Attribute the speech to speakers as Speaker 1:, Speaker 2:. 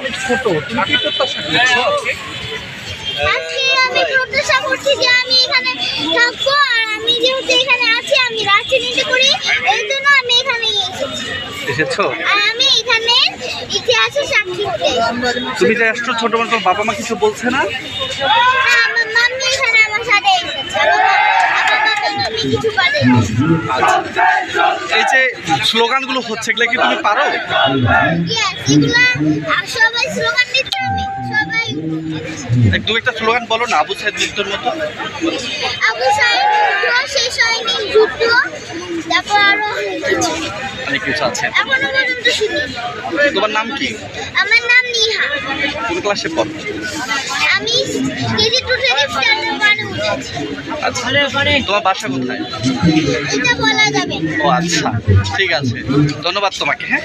Speaker 1: অনেক ছোট, তুমি কি প্রত্যাশা করছো?
Speaker 2: আজকে আমি প্রত্যাশা করছি যে আমি এখানে থাকবো, আর আমি যেহেতু এখানে আছি, আমি রাজনীতি করি, এই জন্য আমি এখানে
Speaker 1: এসেছো?
Speaker 2: আর আমি এখানে ইতিহাসের সাক্ষী হতে
Speaker 1: তুমি যে আসছো ছোট মানুষ, বাবা মা কিছু বলছে না?
Speaker 2: আমার মাম্মি এখানে আমার সাথে এসেছে, আমার মাম্মি কিছু পারে।
Speaker 1: আচ্ছা, এই যে স্লোগানগুলো হচ্ছে এগুলো কি তুমি পারো?
Speaker 2: এগুলা সবাই স্লোগান দিচ্ছে, আমি সবাই
Speaker 1: দু একটা স্লোগান বলো না, আবু সাইদ মৃত্যুর মতো।
Speaker 2: আবু সাইদ যুদ্ধ শেষ হয়নি, যুদ্ধ, তারপর আরো কিছু
Speaker 1: অনেক কিছু আছে।
Speaker 2: এখনো পর্যন্ত শুনি।
Speaker 1: তোমার নাম কি?
Speaker 2: আমার নাম নিহা,
Speaker 1: কোন ক্লাসে পড়ো?
Speaker 2: আমি কেজি টু থেকে স্ট্যান্ডার্ড ওয়ানে উঠেছি।
Speaker 1: আচ্ছা, তোমার বাসা কোথায়?
Speaker 2: এটা বলা যাবে না।
Speaker 1: ও আচ্ছা, ঠিক আছে, ধন্যবাদ তোমাকে। হ্যাঁ।